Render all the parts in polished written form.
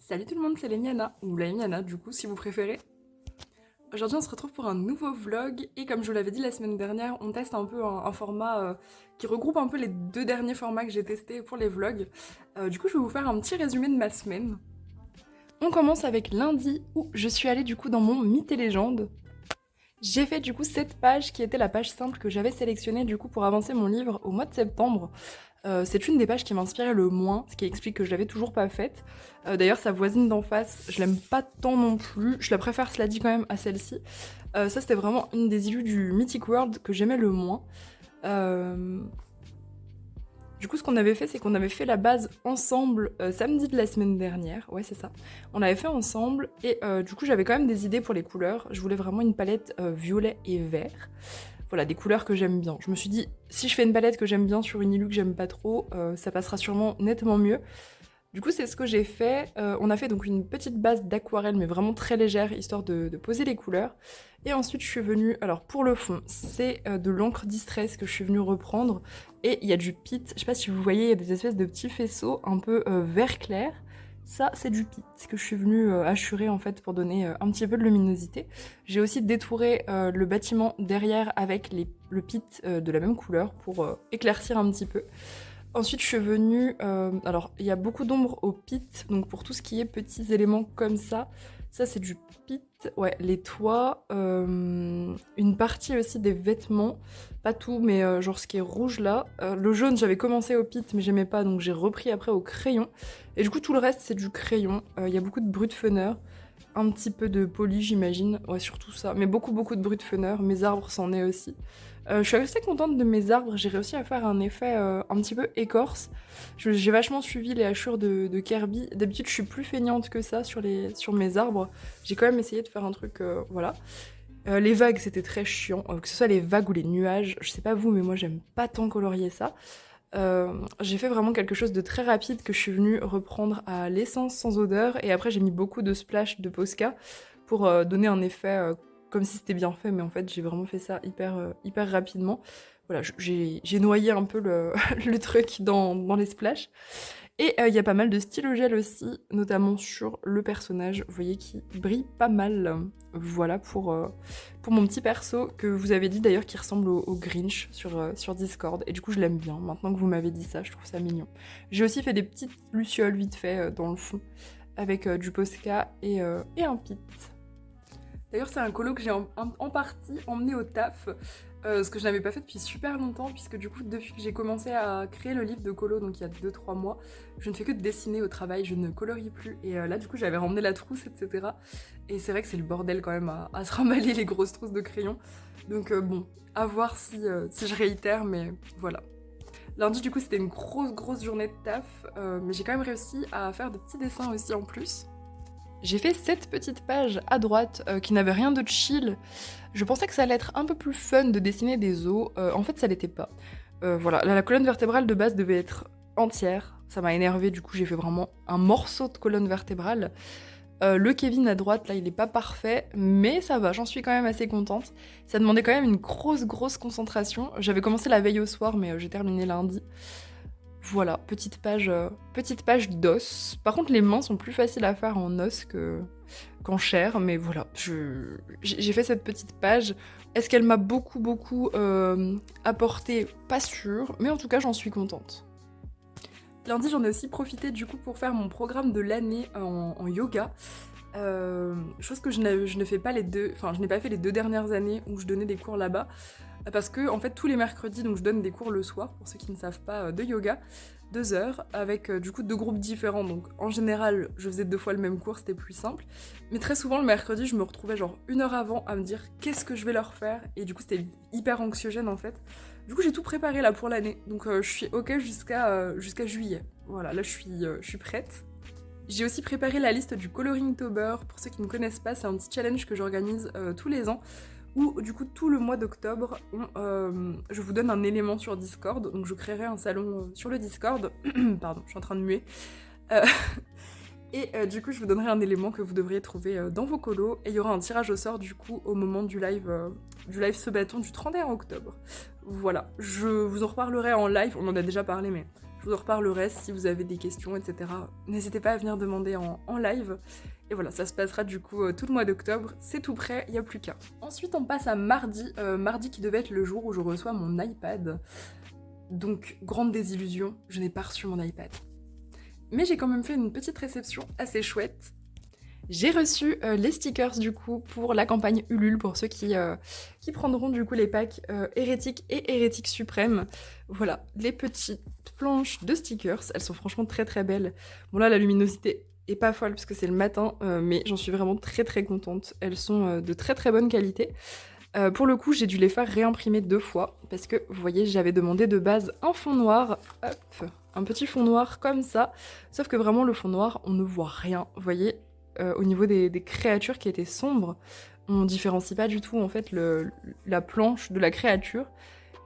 Salut tout le monde, c'est Leniana, ou Leniana du coup si vous préférez. Aujourd'hui on se retrouve pour un nouveau vlog et comme je vous l'avais dit la semaine dernière, on teste un peu un format qui regroupe un peu les deux derniers formats que j'ai testés pour les vlogs. Du coup je vais vous faire un petit résumé de ma semaine. On commence avec lundi où je suis allée du coup dans mon Mythes et légendes. J'ai fait du coup cette page qui était la page simple que j'avais sélectionnée du coup pour avancer mon livre au mois de septembre. C'est une des pages qui m'inspirait le moins, ce qui explique que je l'avais toujours pas faite. D'ailleurs, sa voisine d'en face, je l'aime pas tant non plus. Je la préfère, cela dit, quand même à celle-ci. Ça, c'était vraiment une des illus du Mythic World que j'aimais le moins. Euh, Du coup, ce qu'on avait fait, c'est qu'on avait fait la base ensemble samedi de la semaine dernière. Ouais, c'est ça. On l'avait fait ensemble et du coup, j'avais quand même des idées pour les couleurs. Je voulais vraiment une palette violet et vert. Voilà, des couleurs que j'aime bien. Je me suis dit, si je fais une palette que j'aime bien sur une illu que j'aime pas trop, ça passera sûrement nettement mieux. Du coup, c'est ce que j'ai fait. On a fait donc une petite base d'aquarelle, mais vraiment très légère, histoire de poser les couleurs. Et ensuite, je suis venue. Alors, pour le fond, c'est de l'encre Distress que je suis venue reprendre. Et il y a du pit. Je sais pas si vous voyez, il y a des espèces de petits faisceaux un peu vert clair. Ça, c'est du pit que je suis venue hachurer en fait pour donner un petit peu de luminosité. J'ai aussi détouré le bâtiment derrière avec le pit de la même couleur pour éclaircir un petit peu. Ensuite, je suis venue. Alors, il y a beaucoup d'ombre au pit, donc pour tout ce qui est petits éléments comme ça c'est du pit. Ouais, les toits, une partie aussi des vêtements, pas tout, mais genre ce qui est rouge là. Le jaune, j'avais commencé au pit, mais j'aimais pas, donc j'ai repris après au crayon. Et du coup, tout le reste, c'est du crayon. Il y a beaucoup de brut-feneur, un petit peu de poli, j'imagine. Ouais, surtout ça, mais beaucoup de brut-feneur. Mes arbres, c'en est aussi. Je suis assez contente de mes arbres, j'ai réussi à faire un effet un petit peu écorce. J'ai vachement suivi les hachures de Kirby. D'habitude, je suis plus feignante que ça sur mes arbres. J'ai quand même essayé de faire un truc, voilà. Les vagues, c'était très chiant, que ce soit les vagues ou les nuages. Je sais pas vous, mais moi, j'aime pas tant colorier ça. J'ai fait vraiment quelque chose de très rapide que je suis venue reprendre à l'essence sans odeur. Et après, j'ai mis beaucoup de splash de Posca pour donner un effet comme si c'était bien fait, mais en fait j'ai vraiment fait ça hyper rapidement. Voilà, j'ai noyé un peu le truc dans les splashs. Et il y a pas mal de stylo gel aussi, notamment sur le personnage, vous voyez, qui brille pas mal. Voilà pour mon petit perso, que vous avez dit d'ailleurs qui ressemble au Grinch sur Discord. Et du coup je l'aime bien, maintenant que vous m'avez dit ça, je trouve ça mignon. J'ai aussi fait des petites lucioles vite fait dans le fond, avec du Posca et un pit. D'ailleurs, c'est un colo que j'ai en partie emmené au taf, ce que je n'avais pas fait depuis super longtemps, puisque du coup, depuis que j'ai commencé à créer le livre de colo, donc il y a 2-3 mois, je ne fais que de dessiner au travail, je ne colorie plus. Et là, du coup, j'avais ramené la trousse, etc. Et c'est vrai que c'est le bordel quand même à se remballer les grosses trousses de crayon. Donc bon, à voir si je réitère, mais voilà. Lundi, du coup, c'était une grosse journée de taf, mais j'ai quand même réussi à faire de petits dessins aussi en plus. J'ai fait cette petite page à droite qui n'avait rien de chill. Je pensais que ça allait être un peu plus fun de dessiner des os. En fait, ça l'était pas. Voilà, la colonne vertébrale de base devait être entière. Ça m'a énervé, du coup, j'ai fait vraiment un morceau de colonne vertébrale. Le Kevin à droite, là, il est pas parfait, mais ça va, j'en suis quand même assez contente. Ça demandait quand même une grosse concentration. J'avais commencé la veille au soir, mais j'ai terminé lundi. Voilà, petite page d'os. Par contre, les mains sont plus faciles à faire en os qu'en chair, mais voilà, j'ai fait cette petite page. Est-ce qu'elle m'a beaucoup apporté? Pas sûr, mais en tout cas, j'en suis contente. Lundi, j'en ai aussi profité du coup pour faire mon programme de l'année en yoga. Chose que je ne fais pas je n'ai pas fait les 2 dernières années où je donnais des cours là-bas. Parce que en fait tous les mercredis donc je donne des cours le soir pour ceux qui ne savent pas de yoga, 2 heures avec du coup 2 groupes différents, donc en général je faisais 2 fois le même cours, c'était plus simple, mais très souvent le mercredi je me retrouvais genre 1 heure avant à me dire qu'est-ce que je vais leur faire, et du coup c'était hyper anxiogène en fait. Du coup j'ai tout préparé là pour l'année, donc je suis ok jusqu'à juillet. Voilà, là je suis prête. J'ai aussi préparé la liste du Coloringtober. Pour ceux qui ne connaissent pas, c'est un petit challenge que j'organise tous les ans où du coup tout le mois d'octobre, je vous donne un élément sur Discord. Donc je créerai un salon sur le Discord. Pardon, je suis en train de muer. Euh, et du coup je vous donnerai un élément que vous devriez trouver dans vos colos. Et il y aura un tirage au sort du coup au moment du live Ce Bâton du 31 octobre. Voilà, je vous en reparlerai en live, on en a déjà parlé mais Je vous en reparlerai si vous avez des questions, etc. N'hésitez pas à venir demander en live. Et voilà, ça se passera du coup tout le mois d'octobre. C'est tout prêt, il n'y a plus qu'à. Ensuite, on passe à mardi. Mardi qui devait être le jour où je reçois mon iPad. Donc, grande désillusion, je n'ai pas reçu mon iPad. Mais j'ai quand même fait une petite réception assez chouette. J'ai reçu les stickers du coup pour la campagne Ulule, pour ceux qui prendront du coup les packs Hérétique et Hérétique Suprême. Voilà, les petites planches de stickers, elles sont franchement très très belles. Bon là la luminosité est pas folle parce que c'est le matin, mais j'en suis vraiment très très contente. Elles sont de très très bonne qualité. Pour le coup j'ai dû les faire réimprimer 2 fois parce que vous voyez j'avais demandé de base un fond noir, hop, un petit fond noir comme ça, sauf que vraiment le fond noir on ne voit rien, vous voyez. Au niveau des créatures qui étaient sombres, on différencie pas du tout en fait la planche de la créature.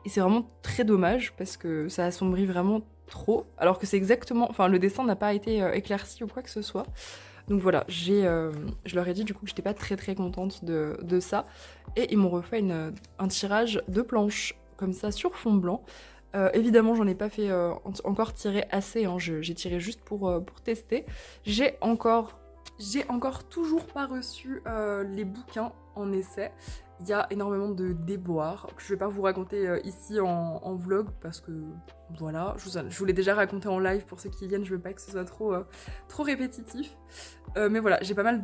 Et c'est vraiment très dommage parce que ça assombrit vraiment trop. Alors que c'est exactement... Enfin, le dessin n'a pas été éclairci ou quoi que ce soit. Donc voilà, je leur ai dit du coup que j'étais pas très très contente de ça. Et ils m'ont refait un tirage de planches comme ça sur fond blanc. Évidemment, j'en ai pas fait encore tirer assez. Hein. J'ai tiré juste pour tester. J'ai encore toujours pas reçu les bouquins en essai. Il y a énormément de déboires que je vais pas vous raconter ici en vlog parce que voilà, je vous l'ai déjà raconté en live pour ceux qui viennent, je veux pas que ce soit trop répétitif. Mais voilà, j'ai pas mal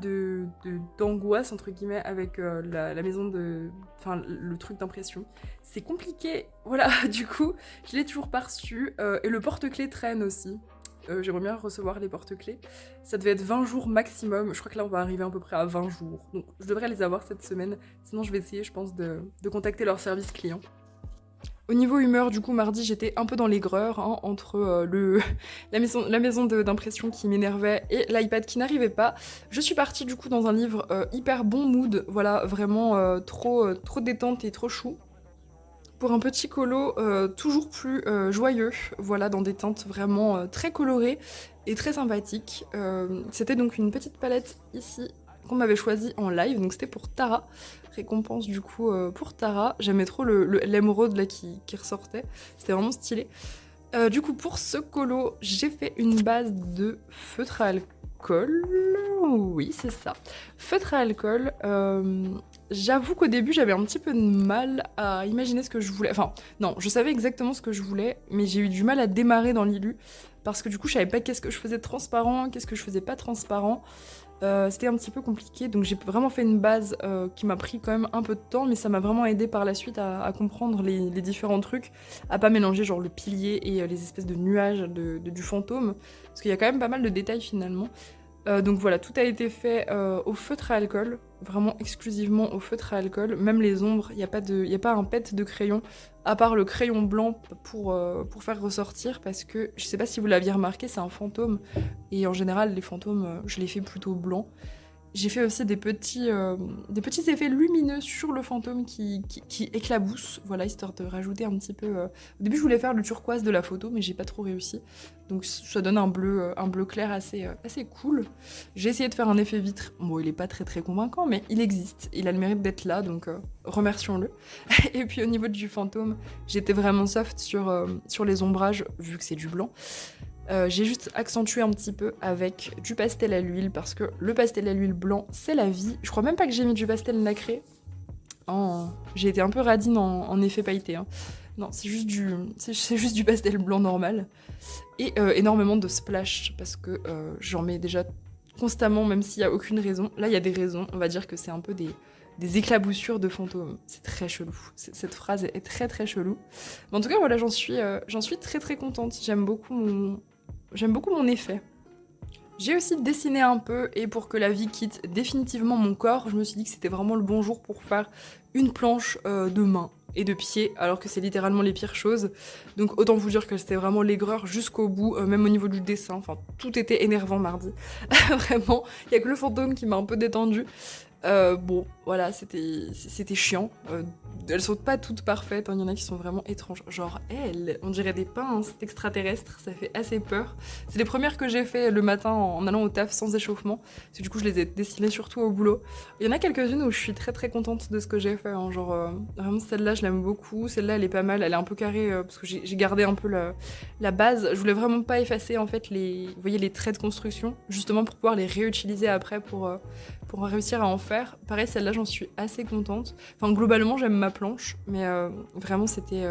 d'angoisse entre guillemets avec la maison de... Enfin, le truc d'impression. C'est compliqué, voilà, du coup, je l'ai toujours pas reçu et le porte-clés traîne aussi. J'aimerais bien recevoir les porte-clés. Ça devait être 20 jours maximum. Je crois que là, on va arriver à peu près à 20 jours. Donc, je devrais les avoir cette semaine. Sinon, je vais essayer, je pense, de contacter leur service client. Au niveau humeur, du coup, mardi, j'étais un peu dans l'aigreur, hein, entre la maison d'impression qui m'énervait et l'iPad qui n'arrivait pas. Je suis partie, du coup, dans un livre hyper bon mood. Voilà, vraiment trop détente et trop chou. Pour un petit colo toujours plus joyeux, voilà, dans des teintes vraiment très colorées et très sympathiques. C'était donc une petite palette ici qu'on m'avait choisie en live, donc c'était pour Tara, récompense du coup pour Tara. J'aimais trop l'émeraude là qui ressortait, c'était vraiment stylé. Du coup pour ce colo, j'ai fait une base de feutre à alcool, oui c'est ça, feutre à alcool. J'avoue qu'au début, j'avais un petit peu de mal à imaginer ce que je voulais. Enfin, non, je savais exactement ce que je voulais, mais j'ai eu du mal à démarrer dans l'ILU, parce que du coup, je savais pas qu'est-ce que je faisais de transparent, qu'est-ce que je faisais pas transparent. C'était un petit peu compliqué, donc j'ai vraiment fait une base qui m'a pris quand même un peu de temps, mais ça m'a vraiment aidé par la suite à comprendre les différents trucs, à pas mélanger genre le pilier et les espèces de nuages du fantôme, parce qu'il y a quand même pas mal de détails finalement. Donc voilà, tout a été fait au feutre à alcool, vraiment exclusivement au feutre à alcool. Même les ombres, il n'y a pas un pet de crayon, à part le crayon blanc pour faire ressortir, parce que, je sais pas si vous l'aviez remarqué, c'est un fantôme, et en général, les fantômes, je les fais plutôt blancs. J'ai fait aussi des petits effets lumineux sur le fantôme qui éclabousse, voilà, histoire de rajouter un petit peu... Au début, je voulais faire le turquoise de la photo, mais j'ai pas trop réussi. Donc ça donne un bleu clair assez cool. J'ai essayé de faire un effet vitre. Bon, il est pas très très convaincant, mais il existe. Il a le mérite d'être là, donc remercions-le. Et puis au niveau du fantôme, j'étais vraiment soft sur les ombrages, vu que c'est du blanc. J'ai juste accentué un petit peu avec du pastel à l'huile parce que le pastel à l'huile blanc c'est la vie. Je crois même pas que j'ai mis du pastel nacré. Oh, j'ai été un peu radine en effet pailleté. Hein. Non, c'est juste du pastel blanc normal. Et énormément de splash parce que j'en mets déjà constamment même s'il y a aucune raison. Là il y a des raisons, on va dire que c'est un peu des éclaboussures de fantômes. C'est très chelou. Cette phrase est très très chelou. Mais en tout cas voilà, j'en suis très très contente. J'aime beaucoup mon effet. J'ai aussi dessiné un peu et pour que la vie quitte définitivement mon corps, je me suis dit que c'était vraiment le bon jour pour faire une planche de main et de pied, alors que c'est littéralement les pires choses. Donc autant vous dire que c'était vraiment l'aigreur jusqu'au bout, même au niveau du dessin. Enfin, tout était énervant mardi. Vraiment, il y a que le fantôme qui m'a un peu détendue. Bon, voilà, c'était chiant. Elles sont pas toutes parfaites, hein, il y en a qui sont vraiment étranges. Genre, elles, on dirait des pinces extraterrestres, ça fait assez peur. C'est les premières que j'ai fait le matin en allant au taf sans échauffement, parce que du coup, je les ai dessinées surtout au boulot. Il y en a quelques-unes où je suis très très contente de ce que j'ai fait, hein, genre, vraiment celle-là, je l'aime beaucoup. Celle-là, elle est pas mal, elle est un peu carrée, parce que j'ai gardé un peu la base. Je voulais vraiment pas effacer, en fait, vous voyez, les traits de construction, justement pour pouvoir les réutiliser après pour réussir à en faire. Pareil, celle-là, j'en suis assez contente. Enfin, globalement, j'aime ma planche, mais vraiment, c'était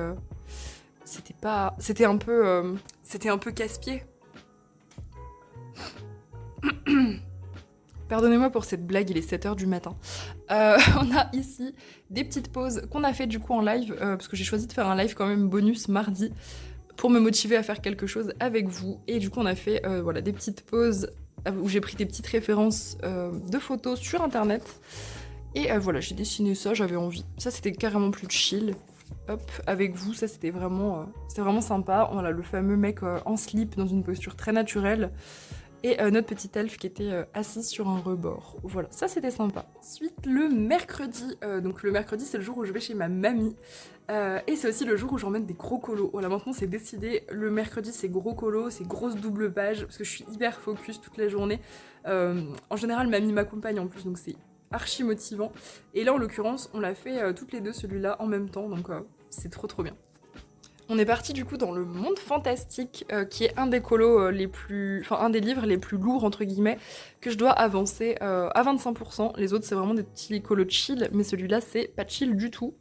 pas... C'était un peu casse-pied. Pardonnez-moi pour cette blague, il est 7h du matin. On a ici des petites pauses qu'on a fait du coup en live, parce que j'ai choisi de faire un live quand même bonus mardi, pour me motiver à faire quelque chose avec vous. Et du coup, on a fait voilà, des petites pauses où j'ai pris des petites références de photos sur internet. Et voilà, j'ai dessiné ça, j'avais envie. Ça, c'était carrément plus chill. Hop, avec vous, ça c'était vraiment sympa. Voilà, le fameux mec en slip dans une posture très naturelle. Et notre petite elfe qui était assise sur un rebord. Voilà, ça c'était sympa. Ensuite, le mercredi. Donc le mercredi, c'est le jour où je vais chez ma mamie. Et c'est aussi le jour où j'emmène des gros colos. Voilà, maintenant c'est décidé. Le mercredi, c'est gros colos, c'est grosse double page. Parce que je suis hyper focus toute la journée. En général, mamie m'accompagne en plus, donc c'est archi motivant. Et là, en l'occurrence, on l'a fait toutes les deux celui-là en même temps. Donc c'est trop trop bien. On est parti du coup dans le monde fantastique, qui est un des colos un des livres les plus lourds entre guillemets, que je dois avancer à 25%. Les autres c'est vraiment des petits colos chill, mais celui-là c'est pas chill du tout.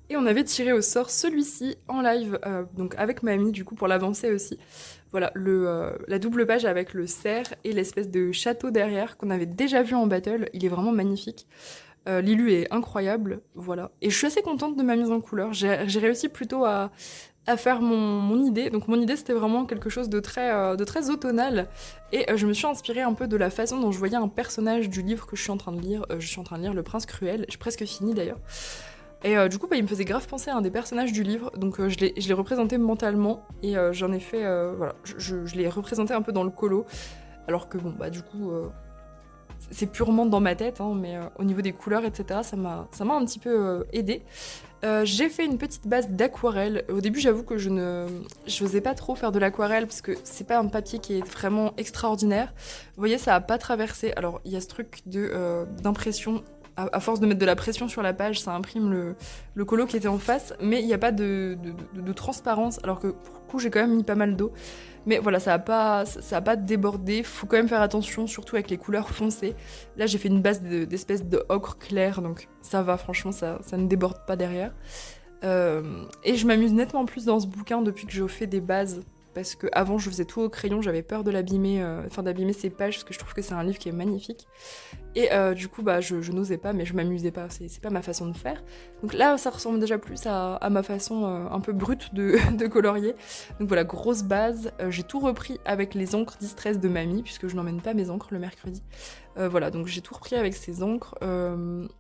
Et on avait tiré au sort celui-ci en live, donc avec mamie du coup pour l'avancer aussi. Voilà, la double page avec le cerf et l'espèce de château derrière qu'on avait déjà vu en battle, il est vraiment magnifique. L'élu est incroyable, voilà. Et je suis assez contente de ma mise en couleur. J'ai réussi plutôt à faire mon idée. Donc mon idée c'était vraiment quelque chose de très automnal. Et je me suis inspirée un peu de la façon dont je voyais un personnage du livre que je suis en train de lire. Je suis en train de lire Le Prince Cruel, j'ai presque fini d'ailleurs. Et du coup, il me faisait grave penser à un des personnages du livre, donc je l'ai représenté mentalement, et j'en ai fait, voilà, je l'ai représenté un peu dans le colo, alors que bon, bah du coup, c'est purement dans ma tête, hein, mais au niveau des couleurs, etc., ça m'a un petit peu aidé. J'ai fait une petite base d'aquarelle. Au début, j'avoue que je n'osais pas trop faire de l'aquarelle parce que c'est pas un papier qui est vraiment extraordinaire. Vous voyez, ça a pas traversé. Alors, il y a ce truc d'impression. À force de mettre de la pression sur la page, ça imprime le colo qui était en face, mais il n'y a pas de transparence, alors que pour le coup, j'ai quand même mis pas mal d'eau. Mais voilà, ça a pas débordé. Faut quand même faire attention, surtout avec les couleurs foncées. Là, j'ai fait une base d'espèce de ocre clair, donc ça va, franchement, ça ne déborde pas derrière. Et je m'amuse nettement plus dans ce bouquin depuis que je fais des bases. Parce que avant je faisais tout au crayon, j'avais peur de l'abîmer, d'abîmer ces pages, parce que je trouve que c'est un livre qui est magnifique. Et du coup, bah, je n'osais pas, mais je m'amusais pas, c'est pas ma façon de faire. Donc là, ça ressemble déjà plus à ma façon un peu brute de colorier. Donc voilà, grosse base. J'ai tout repris avec les encres Distress de mamie, puisque je n'emmène pas mes encres le mercredi. Voilà, donc j'ai tout repris avec ces encres.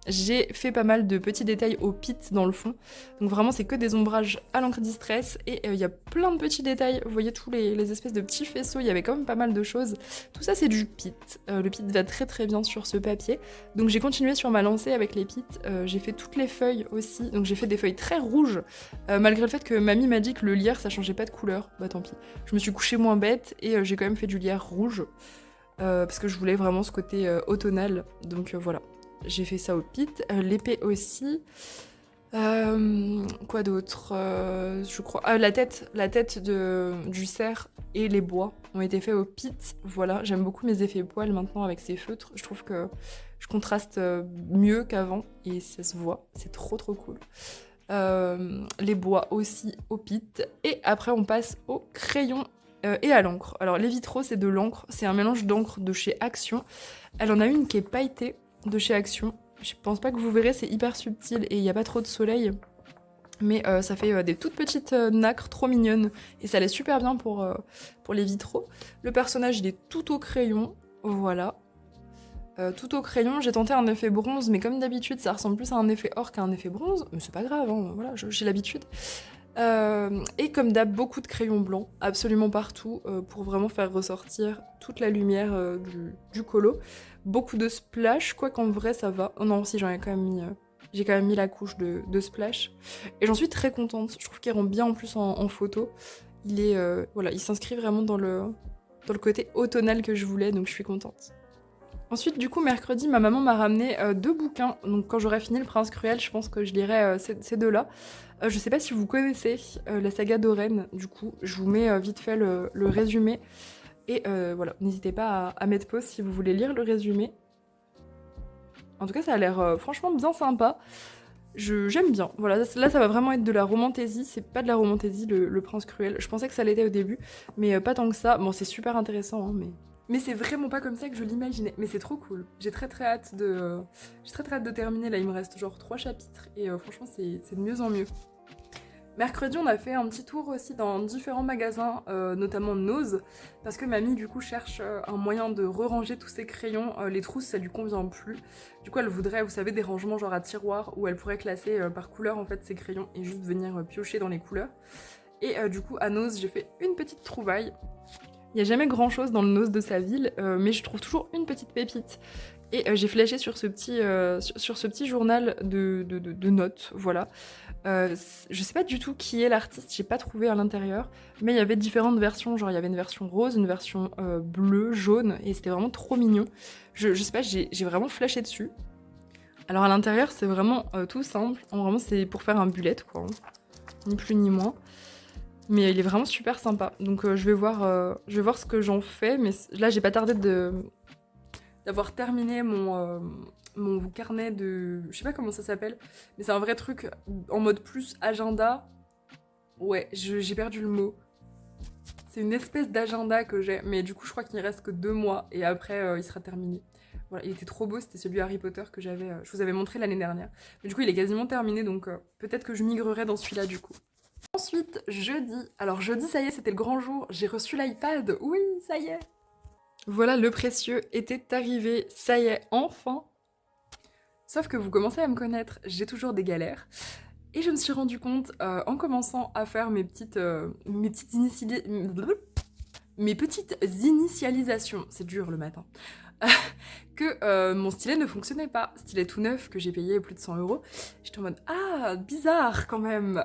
J'ai fait pas mal de petits détails au pit dans le fond. Donc vraiment, c'est que des ombrages à l'encre Distress. Et il y a plein de petits détails. Vous voyez tous les espèces de petits faisceaux, il y avait quand même pas mal de choses. Tout ça, c'est du pit. Le pit va très très bien sur ce papier. Donc j'ai continué sur ma lancée avec les pits. J'ai fait toutes les feuilles aussi. Donc j'ai fait des feuilles très rouges. Malgré le fait que mamie m'a dit que le lierre, ça changeait pas de couleur. Bah tant pis. Je me suis couchée moins bête et j'ai quand même fait du lierre rouge. Parce que je voulais vraiment ce côté automnal. Donc voilà, j'ai fait ça au pit. L'épée aussi. Quoi d'autre je crois. La tête du cerf et les bois ont été faits au pit. Voilà, j'aime beaucoup mes effets poils maintenant avec ces feutres. Je trouve que je contraste mieux qu'avant et ça se voit. C'est trop trop cool. Les bois aussi au pit. Et après, on passe au crayon et à l'encre. Alors les vitraux, c'est de l'encre, c'est un mélange d'encre de chez Action. Elle en a une qui est pailletée de chez Action. Je pense pas que vous verrez, c'est hyper subtil et il n'y a pas trop de soleil. Mais ça fait des toutes petites nacres trop mignonnes. Et ça laisse super bien pour les vitraux. Le personnage, il est tout au crayon. Voilà. Tout au crayon, j'ai tenté un effet bronze, mais comme d'habitude, ça ressemble plus à un effet or qu'à un effet bronze. Mais c'est pas grave, hein, voilà, j'ai l'habitude. Et comme d'hab, beaucoup de crayons blancs, absolument partout, pour vraiment faire ressortir toute la lumière du colo. Beaucoup de splash, quoi qu'en vrai ça va. Oh non, si j'en ai quand même mis... j'ai quand même mis la couche de splash. Et j'en suis très contente. Je trouve qu'il rend bien en plus en photo. Il est... voilà, il s'inscrit vraiment dans le côté automnal que je voulais, donc je suis contente. Ensuite, du coup, mercredi, ma maman m'a ramené 2 bouquins. Donc, quand j'aurai fini Le Prince Cruel, je pense que je lirai ces deux-là. Je sais pas si vous connaissez la saga d'Oren. Du coup, je vous mets vite fait le résumé. Et voilà, n'hésitez pas à mettre pause si vous voulez lire le résumé. En tout cas, ça a l'air franchement bien sympa. J'aime bien. Voilà, là, ça va vraiment être de la romantaisie. C'est pas de la romantaisie, le Prince Cruel. Je pensais que ça l'était au début, mais pas tant que ça. Bon, c'est super intéressant, hein, mais c'est vraiment pas comme ça que je l'imaginais. Mais c'est trop cool. J'ai très très hâte de terminer. Là, il me reste genre 3 chapitres et franchement, c'est de mieux en mieux. Mercredi, on a fait un petit tour aussi dans différents magasins, notamment Nose, parce que mamie, du coup, cherche un moyen de re-ranger tous ses crayons. Les trousses, ça lui convient plus. Du coup, elle voudrait, vous savez, des rangements genre à tiroir, où elle pourrait classer par couleur, en fait, ses crayons, et juste venir piocher dans les couleurs. Et du coup, à Nose, j'ai fait une petite trouvaille. Il n'y a jamais grand-chose dans le Nose de sa ville, mais je trouve toujours une petite pépite. Et j'ai flashé sur ce petit journal de notes, voilà. Je sais pas du tout qui est l'artiste, j'ai pas trouvé à l'intérieur, mais il y avait différentes versions, genre il y avait une version rose, une version bleue, jaune, et c'était vraiment trop mignon. Je sais pas, j'ai vraiment flashé dessus. Alors à l'intérieur, c'est vraiment tout simple, vraiment c'est pour faire un bullet, quoi, hein. Ni plus ni moins. Mais il est vraiment super sympa, donc je vais voir ce que j'en fais, mais là j'ai pas tardé d'avoir terminé mon carnet de... Je sais pas comment ça s'appelle, mais c'est un vrai truc en mode plus agenda. Ouais, j'ai perdu le mot. C'est une espèce d'agenda que j'ai, mais du coup je crois qu'il ne reste que 2 mois et après il sera terminé. Voilà, il était trop beau, c'était celui Harry Potter que je vous avais montré l'année dernière. Mais du coup il est quasiment terminé, donc peut-être que je migrerai dans celui-là du coup. Ensuite, jeudi. Alors jeudi, ça y est, c'était le grand jour. J'ai reçu l'iPad. Oui, ça y est. Voilà, le précieux était arrivé. Ça y est, enfin. Sauf que vous commencez à me connaître, j'ai toujours des galères. Et je me suis rendu compte, en commençant à faire mes petites initialisations, c'est dur le matin, que mon stylet ne fonctionnait pas. Stylet tout neuf que j'ai payé plus de 100 €. J'étais en mode ah, bizarre quand même.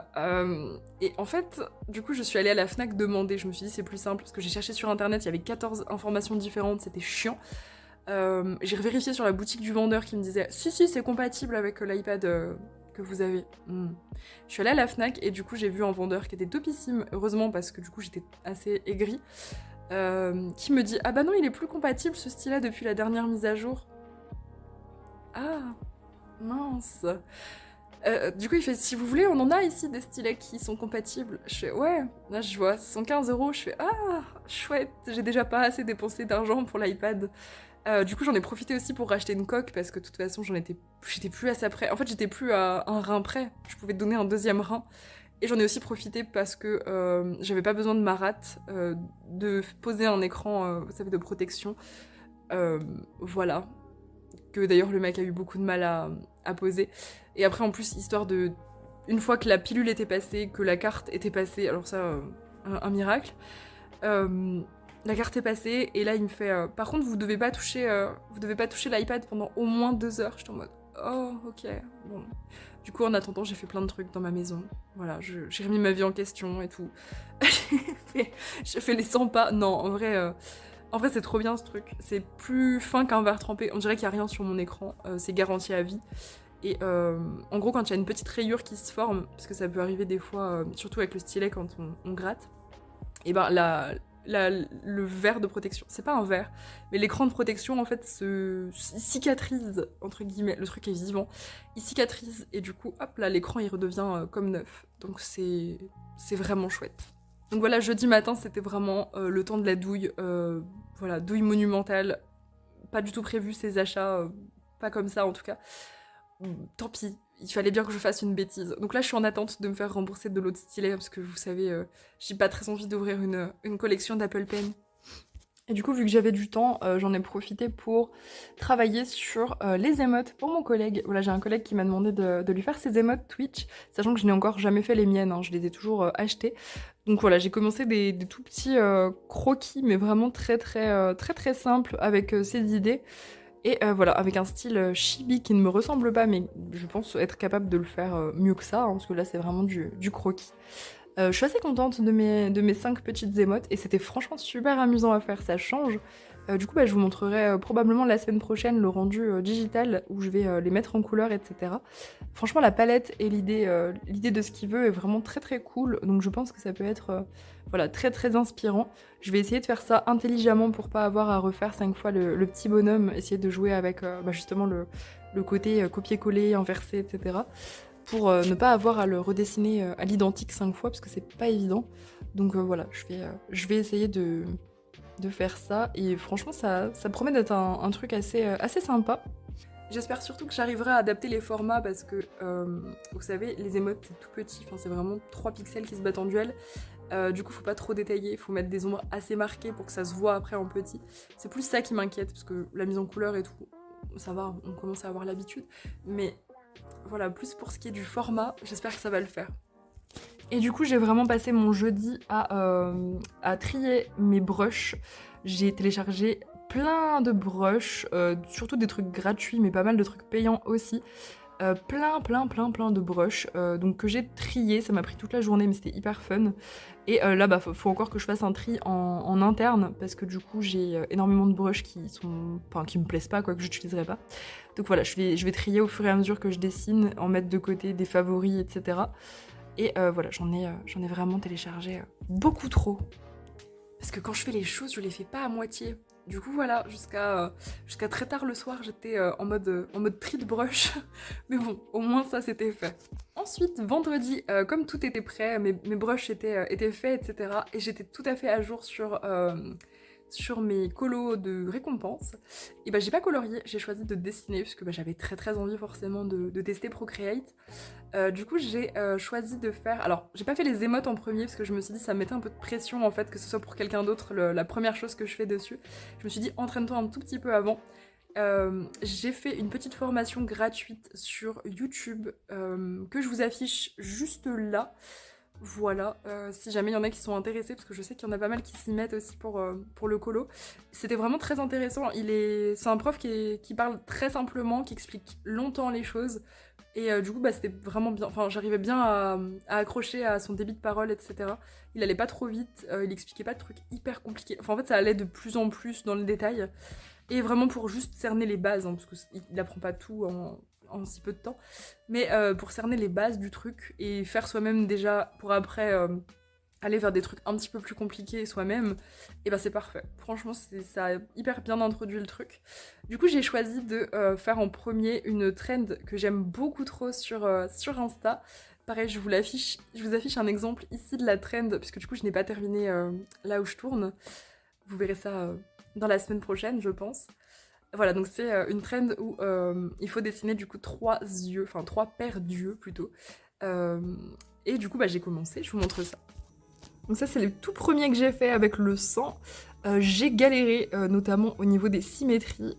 Et en fait, du coup, je suis allée à la Fnac demander. Je me suis dit c'est plus simple parce que j'ai cherché sur internet, il y avait 14 informations différentes, c'était chiant. J'ai vérifié sur la boutique du vendeur qui me disait si c'est compatible avec l'iPad que vous avez. Je suis allée à la Fnac et du coup j'ai vu un vendeur qui était topissime, heureusement parce que du coup j'étais assez aigrie, qui me dit ah bah non il est plus compatible ce stylet depuis la dernière mise à jour. Ah mince. Du coup il fait si vous voulez on en a ici des stylets qui sont compatibles. Je fais ouais, là je vois 115 €, je fais ah chouette, j'ai déjà pas assez dépensé d'argent pour l'iPad. Du coup, j'en ai profité aussi pour racheter une coque parce que de toute façon, j'étais plus à ça près. En fait, j'étais plus à un rein près. Je pouvais donner un deuxième rein. Et j'en ai aussi profité parce que j'avais pas besoin de ma rate, de poser un écran, vous savez, de protection. Voilà. Que d'ailleurs, le mec a eu beaucoup de mal à poser. Et après, en plus, histoire de. Une fois que la pilule était passée, que la carte était passée, alors ça, un miracle. La carte est passée et là il me fait par contre vous devez pas toucher l'iPad pendant au moins 2 heures. J'étais en mode oh ok bon. Du coup en attendant j'ai fait plein de trucs dans ma maison. Voilà, j'ai remis ma vie en question et tout. j'ai fait les 100 pas. Non en vrai c'est trop bien ce truc. C'est plus fin qu'un verre trempé. On dirait qu'il y a rien sur mon écran. C'est garanti à vie. Et en gros quand il y a une petite rayure qui se forme, parce que ça peut arriver des fois, surtout avec le stylet quand on gratte, et ben le verre de protection, c'est pas un verre, mais l'écran de protection en fait se cicatrise, entre guillemets, le truc est vivant, il cicatrise et du coup hop là l'écran il redevient comme neuf, donc c'est vraiment chouette. Donc voilà, jeudi matin c'était vraiment le temps de la douille, voilà, douille monumentale, pas du tout prévu ces achats, pas comme ça en tout cas. Tant pis, il fallait bien que je fasse une bêtise. Donc là, je suis en attente de me faire rembourser de l'autre stylet, parce que vous savez, j'ai pas très envie d'ouvrir une collection d'Apple Pen. Et du coup, vu que j'avais du temps, j'en ai profité pour travailler sur les émotes pour mon collègue. Voilà, j'ai un collègue qui m'a demandé de lui faire ses émotes Twitch, sachant que je n'ai encore jamais fait les miennes, hein, je les ai toujours achetées. Donc voilà, j'ai commencé des tout petits croquis, mais vraiment très simples avec ces idées. Et voilà, avec un style chibi qui ne me ressemble pas, mais je pense être capable de le faire mieux que ça, hein, parce que là c'est vraiment du croquis. Je suis assez contente de mes 5 petites émotes et c'était franchement super amusant à faire, ça change. Du coup, bah, je vous montrerai probablement la semaine prochaine le rendu digital où je vais les mettre en couleur, etc. Franchement, la palette et l'idée de ce qu'il veut est vraiment très cool, donc je pense que ça peut être voilà, très inspirant. Je vais essayer de faire ça intelligemment pour pas avoir à refaire 5 fois le petit bonhomme, essayer de jouer avec bah, justement le côté copier-coller, inverser, etc. Pour ne pas avoir à le redessiner à l'identique 5 fois parce que c'est pas évident. Donc voilà, je vais essayer de faire ça et franchement ça promet d'être un truc assez sympa. J'espère surtout que j'arriverai à adapter les formats parce que vous savez, les émotes c'est tout petit, enfin, c'est vraiment 3 pixels qui se battent en duel. Du coup, faut pas trop détailler, faut mettre des ombres assez marquées pour que ça se voit après en petit. C'est plus ça qui m'inquiète parce que la mise en couleur et tout, ça va, on commence à avoir l'habitude. Mais voilà, plus pour ce qui est du format, j'espère que ça va le faire. Et du coup, j'ai vraiment passé mon jeudi à trier mes brushes. J'ai téléchargé plein de brushes, surtout des trucs gratuits, mais pas mal de trucs payants aussi. Plein de brushes, donc que j'ai trié, ça m'a pris toute la journée, mais c'était hyper fun. Et là, bah, faut encore que je fasse un tri en interne, parce que du coup, j'ai énormément de brushes qui me plaisent pas, quoi, que j'utiliserai pas. Donc voilà, je vais trier au fur et à mesure que je dessine, en mettre de côté des favoris, etc. Et voilà, j'en ai vraiment téléchargé beaucoup trop. Parce que quand je fais les choses, je les fais pas à moitié. Du coup, voilà, jusqu'à très tard le soir, j'étais en mode tri de brush. Mais bon, au moins ça, c'était fait. Ensuite, vendredi, comme tout était prêt, mes brushes étaient faits, etc. Et j'étais tout à fait à jour sur mes colos de récompense. Et bah j'ai pas colorié, j'ai choisi de dessiner parce que bah, j'avais très envie forcément de tester Procreate. Du coup j'ai choisi de faire... Alors j'ai pas fait les émotes en premier parce que je me suis dit ça me mettait un peu de pression en fait que ce soit pour quelqu'un d'autre la première chose que je fais dessus. Je me suis dit entraîne-toi un tout petit peu avant. J'ai fait une petite formation gratuite sur YouTube que je vous affiche juste là. Voilà, si jamais il y en a qui sont intéressés, parce que je sais qu'il y en a pas mal qui s'y mettent aussi pour le colo. C'était vraiment très intéressant. C'est un prof qui parle très simplement, qui explique longtemps les choses. Et du coup, bah, c'était vraiment bien. Enfin, j'arrivais bien à accrocher à son débit de parole, etc. Il allait pas trop vite, il expliquait pas de trucs hyper compliqués. Enfin, en fait, ça allait de plus en plus dans le détail. Et vraiment pour juste cerner les bases, hein, parce qu'il apprend pas tout en si peu de temps, mais pour cerner les bases du truc et faire soi-même déjà pour après aller vers des trucs un petit peu plus compliqués soi-même, et ben c'est parfait. Franchement, ça a hyper bien introduit le truc. Du coup, j'ai choisi de faire en premier une trend que j'aime beaucoup trop sur Insta. Pareil, je vous affiche un exemple ici de la trend, puisque du coup, je n'ai pas terminé là où je tourne. Vous verrez ça dans la semaine prochaine, je pense. Voilà, donc c'est une trend où il faut dessiner du coup 3 paires d'yeux plutôt. Euh, et du coup, bah, j'ai commencé, je vous montre ça. Donc ça, c'est le tout premier que j'ai fait avec le sang. J'ai galéré, notamment au niveau des symétries.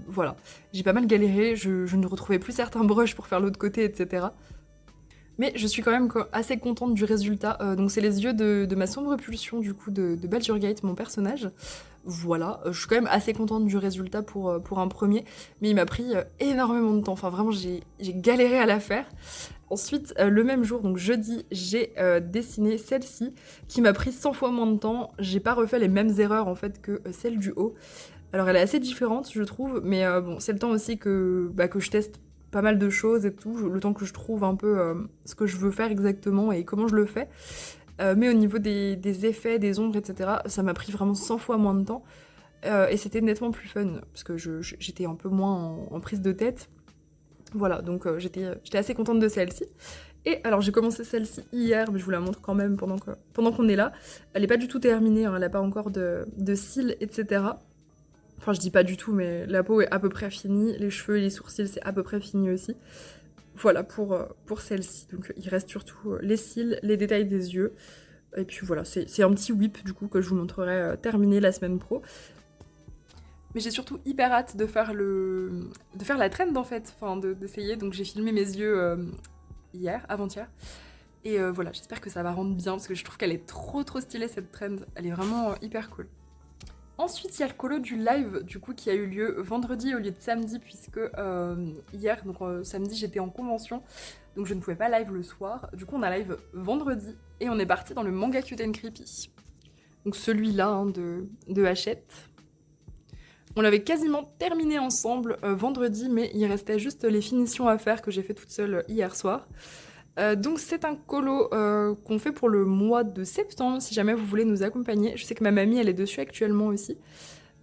Voilà, j'ai pas mal galéré, je ne retrouvais plus certains brushes pour faire l'autre côté, etc. Mais je suis quand même assez contente du résultat. Donc c'est les yeux de ma sombre pulsion du coup de Baldur's mon personnage. Voilà, je suis quand même assez contente du résultat pour un premier, mais il m'a pris énormément de temps. Enfin vraiment j'ai galéré à la faire. Ensuite, le même jour, donc jeudi, j'ai dessiné celle-ci qui m'a pris 100 fois moins de temps. J'ai pas refait les mêmes erreurs en fait que celle du haut. Alors elle est assez différente je trouve, mais bon c'est le temps aussi que je teste pas mal de choses et tout, le temps que je trouve un peu ce que je veux faire exactement et comment je le fais. Mais au niveau des effets, des ombres, etc., ça m'a pris vraiment 100 fois moins de temps. Et c'était nettement plus fun, parce que j'étais un peu moins en prise de tête. Voilà, donc j'étais assez contente de celle-ci. Et alors j'ai commencé celle-ci hier, mais je vous la montre quand même pendant qu'on est là. Elle n'est pas du tout terminée, hein, elle n'a pas encore de cils, etc. Enfin, je dis pas du tout, mais la peau est à peu près finie. Les cheveux et les sourcils, c'est à peu près fini aussi. Voilà pour celle-ci. Donc, il reste surtout les cils, les détails des yeux. Et puis voilà, c'est un petit whip du coup que je vous montrerai terminé la semaine pro. Mais j'ai surtout hyper hâte de faire la trend en fait, enfin d'essayer. Donc j'ai filmé mes yeux avant-hier. Et voilà, j'espère que ça va rendre bien parce que je trouve qu'elle est trop stylée cette trend. Elle est vraiment hyper cool. Ensuite, il y a le colo du live du coup qui a eu lieu vendredi au lieu de samedi puisque hier, donc samedi, j'étais en convention. Donc je ne pouvais pas live le soir. Du coup, on a live vendredi et on est parti dans le manga Cute and Creepy. Donc celui-là hein, de Hachette. On l'avait quasiment terminé ensemble vendredi, mais il restait juste les finitions à faire que j'ai fait toute seule hier soir. Donc c'est un colo qu'on fait pour le mois de septembre, si jamais vous voulez nous accompagner. Je sais que ma mamie, elle est dessus actuellement aussi.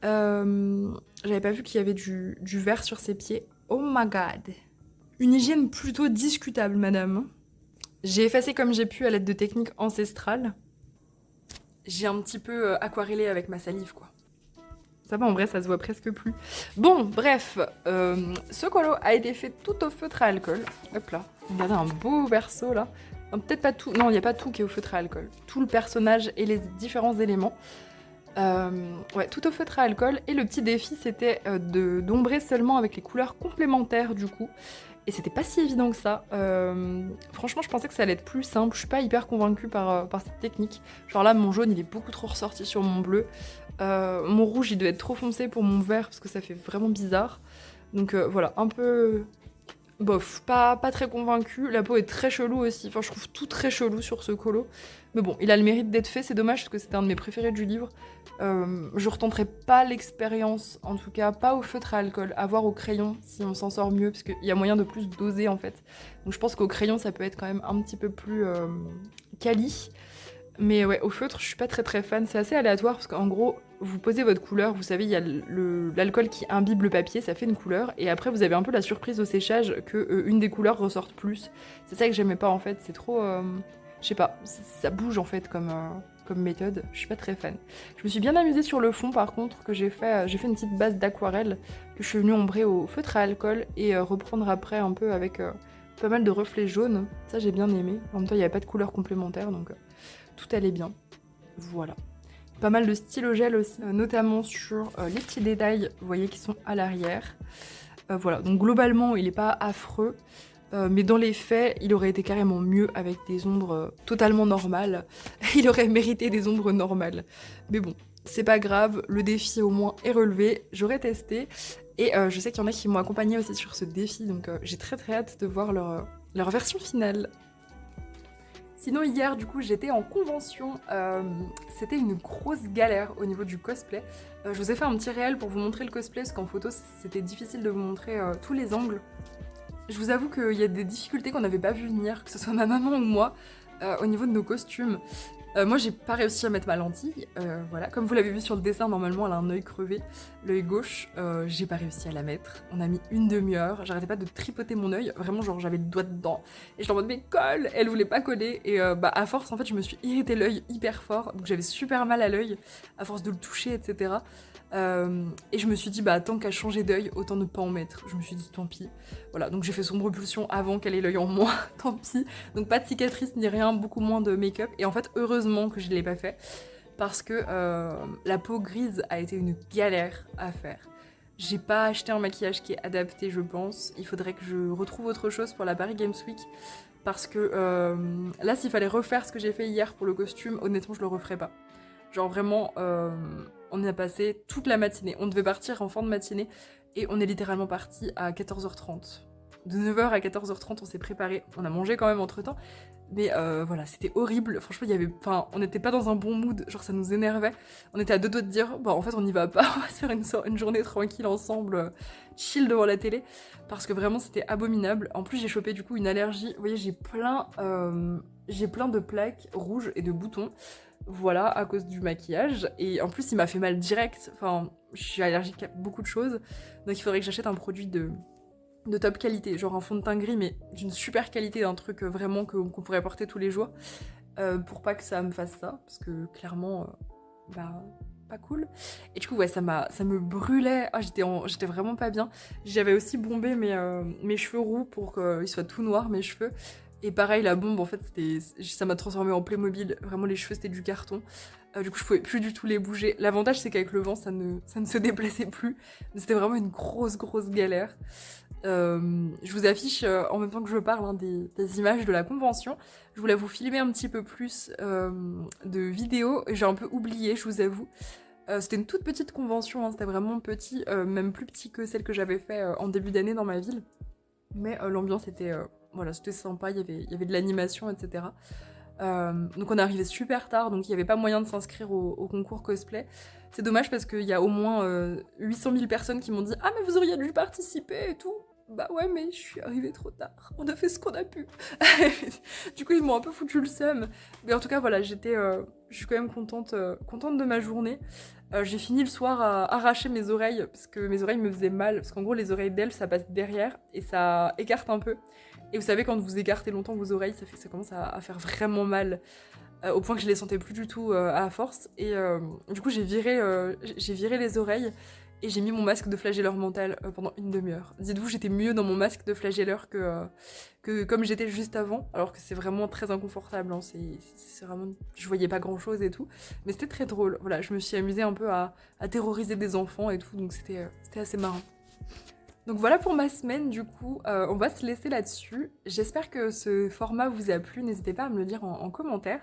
J'avais pas vu qu'il y avait du verre sur ses pieds. Oh my god. Une hygiène plutôt discutable, madame. J'ai effacé comme j'ai pu à l'aide de techniques ancestrales. J'ai un petit peu aquarellé avec ma salive, quoi. Ça va, en vrai, ça se voit presque plus. Bon, bref, ce colo a été fait tout au feutre à alcool. Hop là, regardez un beau verso là. Peut-être pas tout, non, il n'y a pas tout qui est au feutre à alcool. Tout le personnage et les différents éléments. Ouais, tout au feutre à alcool. Et le petit défi, c'était d'ombrer seulement avec les couleurs complémentaires du coup. Et c'était pas si évident que ça. Franchement, je pensais que ça allait être plus simple. Je suis pas hyper convaincue par cette technique. Genre là, mon jaune, il est beaucoup trop ressorti sur mon bleu. Mon rouge, il doit être trop foncé pour mon vert parce que ça fait vraiment bizarre. Donc voilà, un peu... Bof, pas très convaincue. La peau est très chelou aussi. Enfin, je trouve tout très chelou sur ce colo. Mais bon, il a le mérite d'être fait. C'est dommage parce que c'était un de mes préférés du livre. Je retenterai pas l'expérience, en tout cas pas au feutre à alcool. À voir au crayon si on s'en sort mieux parce qu'il y a moyen de plus doser en fait. Donc je pense qu'au crayon, ça peut être quand même un petit peu plus quali. Mais ouais, au feutre, je suis pas très fan. C'est assez aléatoire parce qu'en gros, vous posez votre couleur, vous savez, il y a l'alcool qui imbibe le papier, ça fait une couleur, et après vous avez un peu la surprise au séchage que une des couleurs ressorte plus. C'est ça que j'aimais pas en fait, c'est trop... je sais pas, ça bouge en fait comme méthode, je suis pas très fan. Je me suis bien amusée sur le fond par contre, que j'ai fait une petite base d'aquarelle que je suis venue ombrer au feutre à alcool et reprendre après un peu avec pas mal de reflets jaunes. Ça j'ai bien aimé, en même temps il n'y avait pas de couleur complémentaire donc tout allait bien. Voilà. Pas mal de stylo gel aussi, notamment sur les petits détails, vous voyez, qui sont à l'arrière. Voilà, donc globalement, il n'est pas affreux, mais dans les faits, il aurait été carrément mieux avec des ombres totalement normales. Il aurait mérité des ombres normales. Mais bon, c'est pas grave, le défi au moins est relevé, j'aurais testé. Et je sais qu'il y en a qui m'ont accompagné aussi sur ce défi, donc j'ai très hâte de voir leur version finale. Sinon hier du coup j'étais en convention, c'était une grosse galère au niveau du cosplay. Je vous ai fait un petit réel pour vous montrer le cosplay parce qu'en photo c'était difficile de vous montrer tous les angles. Je vous avoue qu'il y a des difficultés qu'on n'avait pas vu venir, que ce soit ma maman ou moi, au niveau de nos costumes. Moi j'ai pas réussi à mettre ma lentille, voilà. Comme vous l'avez vu sur le dessin, normalement elle a un œil crevé, l'œil gauche, j'ai pas réussi à la mettre. On a mis une demi-heure, j'arrêtais pas de tripoter mon œil, vraiment genre j'avais le doigt dedans. Et j'étais en mode mais colle, elle voulait pas coller. Et à force en fait je me suis irrité l'œil hyper fort, donc j'avais super mal à l'œil, à force de le toucher etc. Et je me suis dit bah tant qu'à changer d'œil, autant ne pas en mettre. Je me suis dit tant pis. Voilà, donc j'ai fait sombre pulsion avant qu'elle ait l'œil en moins, tant pis. Donc pas de cicatrice ni rien, beaucoup moins de make-up. Et en fait, heureusement que je l'ai pas fait, parce que la peau grise a été une galère à faire. J'ai pas acheté un maquillage qui est adapté, je pense. Il faudrait que je retrouve autre chose pour la Paris Games Week. Parce que là, s'il fallait refaire ce que j'ai fait hier pour le costume, honnêtement, je le referais pas. Genre vraiment, on a passé toute la matinée. On devait partir en fin de matinée et on est littéralement parti à 14h30. De 9h à 14h30, on s'est préparé. On a mangé quand même entre-temps. Mais voilà, c'était horrible. Franchement, on n'était pas dans un bon mood. Genre, ça nous énervait. On était à deux doigts de dire, bah en fait, on n'y va pas. On va se faire une journée tranquille ensemble, chill devant la télé. Parce que vraiment, c'était abominable. En plus, j'ai chopé du coup une allergie. Vous voyez, j'ai plein de plaques rouges et de boutons. Voilà, à cause du maquillage. Et en plus, il m'a fait mal direct. Enfin, je suis allergique à beaucoup de choses. Donc, il faudrait que j'achète un produit de top qualité. Genre un fond de teint gris, mais d'une super qualité, d'un truc vraiment qu'on pourrait porter tous les jours. Pour pas que ça me fasse ça. Parce que clairement, pas cool. Et du coup, ouais, ça me brûlait. Ah, j'étais vraiment pas bien. J'avais aussi bombé mes cheveux roux pour qu'ils soient tout noirs, mes cheveux. Et pareil, la bombe, en fait, ça m'a transformée en Playmobil. Vraiment, les cheveux, c'était du carton. Du coup, je pouvais plus du tout les bouger. L'avantage, c'est qu'avec le vent, ça ne se déplaçait plus. Mais c'était vraiment une grosse, grosse galère. Je vous affiche, en même temps que je parle, hein, des images de la convention. Je voulais vous filmer un petit peu plus de vidéos. J'ai un peu oublié, je vous avoue. C'était une toute petite convention, hein, c'était vraiment petit, même plus petit que celle que j'avais fait en début d'année dans ma ville. Mais l'ambiance était, voilà, c'était sympa, il y avait de l'animation, etc. Donc on est arrivé super tard, donc il n'y avait pas moyen de s'inscrire au concours cosplay. C'est dommage parce qu'il y a au moins 800 000 personnes qui m'ont dit « Ah mais vous auriez dû participer et tout !» Bah ouais, mais je suis arrivée trop tard, on a fait ce qu'on a pu. Du coup ils m'ont un peu foutu le seum. Mais en tout cas voilà, je suis quand même contente de ma journée. J'ai fini le soir à arracher mes oreilles, parce que mes oreilles me faisaient mal, parce qu'en gros les oreilles d'elfe ça passe derrière, et ça écarte un peu. Et vous savez, quand vous écartez longtemps vos oreilles, ça commence à faire vraiment mal, au point que je les sentais plus du tout à force. Et du coup, j'ai viré les oreilles et j'ai mis mon masque de flagelleur mental pendant une demi-heure. Dites-vous, j'étais mieux dans mon masque de flagelleur que comme j'étais juste avant, alors que c'est vraiment très inconfortable. Hein, c'est vraiment, je voyais pas grand-chose et tout, mais c'était très drôle. Voilà, je me suis amusée un peu à terroriser des enfants et tout, donc c'était assez marrant. Donc voilà pour ma semaine, du coup, on va se laisser là-dessus. J'espère que ce format vous a plu, n'hésitez pas à me le dire en commentaire.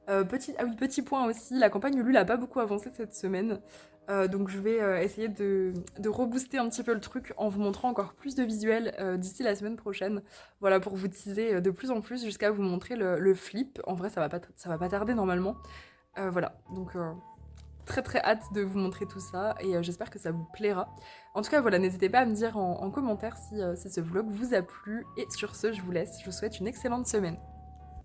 Petit point aussi, la campagne Ulule n'a pas beaucoup avancé cette semaine, donc je vais essayer de rebooster un petit peu le truc en vous montrant encore plus de visuels d'ici la semaine prochaine. Voilà, pour vous teaser de plus en plus jusqu'à vous montrer le flip. En vrai, ça va pas tarder normalement. Voilà, donc très très hâte de vous montrer tout ça et j'espère que ça vous plaira. En tout cas voilà, n'hésitez pas à me dire en commentaire si ce vlog vous a plu et sur ce je vous laisse, je vous souhaite une excellente semaine.